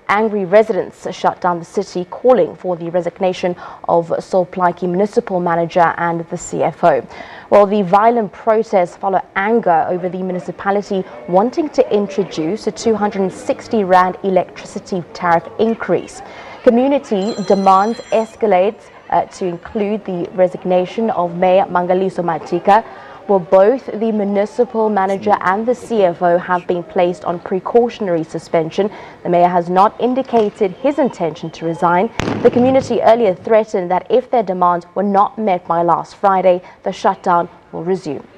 Angry residents shut down the city, calling for the resignation of Sol Plaatje municipal manager and the CFO. Well, the violent protests follow anger over the municipality wanting to introduce a 260 rand electricity tariff increase. Community demands escalate to include the resignation of Mayor Mangaliso Matika. Well, both the municipal manager and the CFO have been placed on precautionary suspension. The mayor has not indicated his intention to resign. The community earlier threatened that if their demands were not met by last Friday, the shutdown will resume.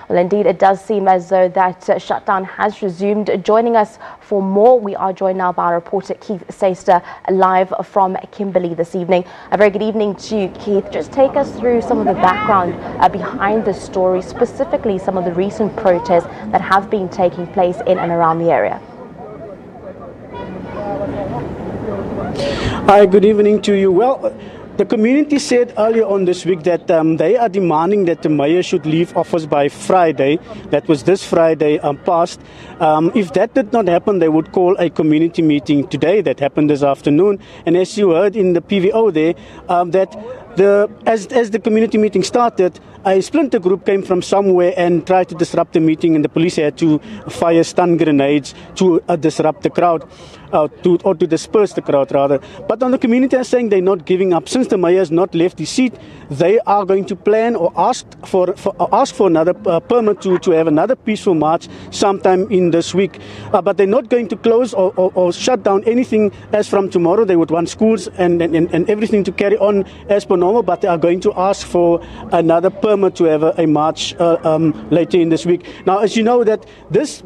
Well, indeed, it does seem as though that shutdown has resumed. Joining us for more, we are joined now by our reporter Keith Seister, live from Kimberley this evening. A very good evening to you, Keith. Just take us through some of the background behind the story, specifically some of the recent protests that have been taking place in and around the area. Hi, good evening to you. Well, the community said earlier on this week that they are demanding that the mayor should leave office by Friday. That was this Friday past. If that did not happen, they would call a community meeting today. That happened this afternoon. And as you heard in the PVO there, as the community meeting started, a splinter group came from somewhere and tried to disrupt the meeting, and the police had to fire stun grenades to disrupt the crowd, or to disperse the crowd rather. But on the community are saying they're not giving up. Since the mayor has not left his seat, they are going to plan or ask for another permit to have another peaceful march sometime in this week. But they're not going to close or shut down anything as from tomorrow. They would want schools and everything to carry on as per normal, but they are going to ask for another permit to have a march later in this week. Now, as you know, that this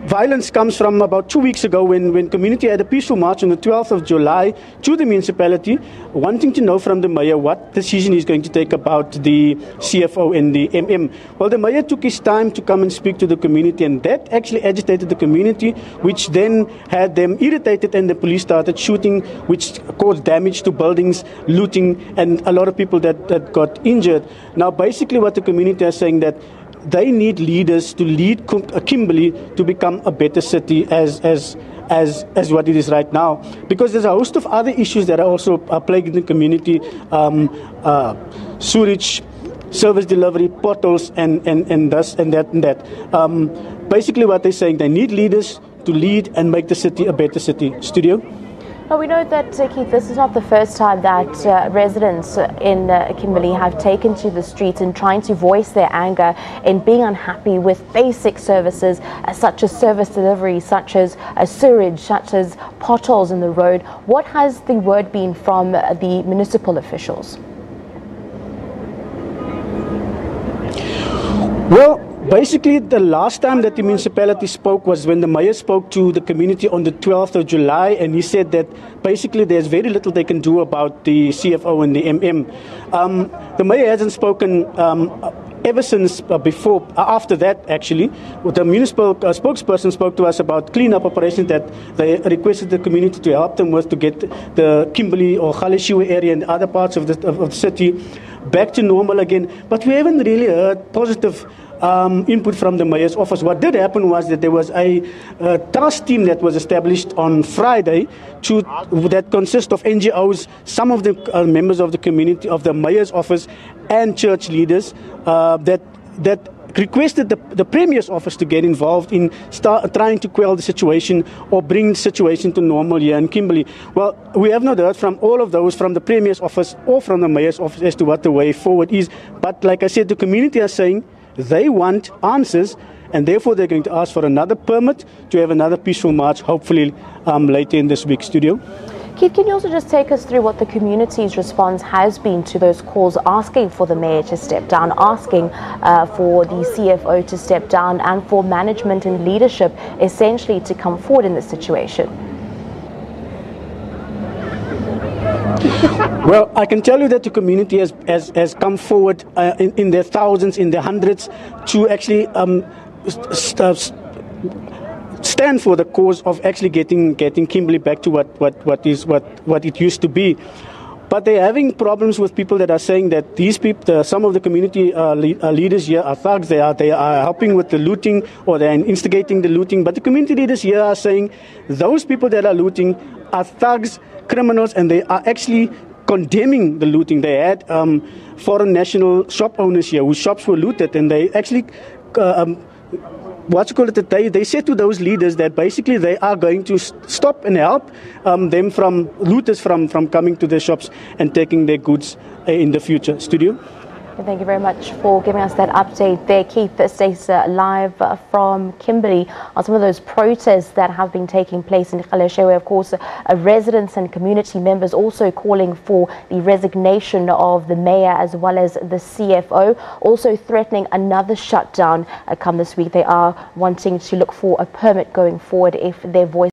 violence comes from about 2 weeks ago when community had a peaceful march on the 12th of July to the municipality, wanting to know from the mayor what decision he's going to take about the CFO and the MM. Well, the mayor took his time to come and speak to the community, and that actually agitated the community, which then had them irritated, and the police started shooting, which caused damage to buildings, looting, and a lot of people that got injured. Now, basically what the community is saying, that they need leaders to lead Kimberley to become a better city as what it is right now. Because there's a host of other issues that are also plaguing the community, sewage, service delivery, potholes, and that. Basically what they're saying, they need leaders to lead and make the city a better city. Studio? Well, we know that, Keith, this is not the first time that residents in Kimberley have taken to the streets and trying to voice their anger in being unhappy with basic services such as service delivery, such as sewage, such as potholes in the road. What has the word been from the municipal officials? Well, basically, the last time that the municipality spoke was when the mayor spoke to the community on the 12th of July, and he said that basically there's very little they can do about the CFO and the MM. The mayor hasn't spoken ever since after that, actually. The municipal spokesperson spoke to us about clean-up operations that they requested the community to help them with to get the Kimberley or Galeshewe area and other parts of the city back to normal again. But we haven't really heard positive input from the mayor's office. What did happen was that there was a task team that was established on Friday that consists of NGOs, some of the members of the community, of the mayor's office, and church leaders that requested the Premier's office to get involved in trying to quell the situation or bring the situation to normal here in Kimberley. Well, we have not heard from all of those, from the Premier's office or from the Mayor's office, as to what the way forward is. But like I said, the community are saying they want answers, and therefore they're going to ask for another permit to have another peaceful march, hopefully later in this week. Studio? Keith, can you also just take us through what the community's response has been to those calls asking for the mayor to step down, asking for the CFO to step down, and for management and leadership essentially to come forward in this situation? Well, I can tell you that the community has come forward in their thousands, in their hundreds, to actually stand for the cause of actually getting Kimberley back to what it used to be. But they're having problems with people that are saying that these people, some of the community leaders here are thugs. They are helping with the looting, or they are instigating the looting. But the community leaders here are saying those people that are looting are thugs, criminals, and they are actually condemning the looting. They had foreign national shop owners here whose shops were looted, and they actually they said to those leaders that basically they are going to stop and help them from looters from coming to their shops and taking their goods in the future. Studio. Thank you very much for giving us that update there. Keith stays live from Kimberley on some of those protests that have been taking place in Galeshewe. Of course, residents and community members also calling for the resignation of the mayor as well as the CFO, also threatening another shutdown come this week. They are wanting to look for a permit going forward if their voice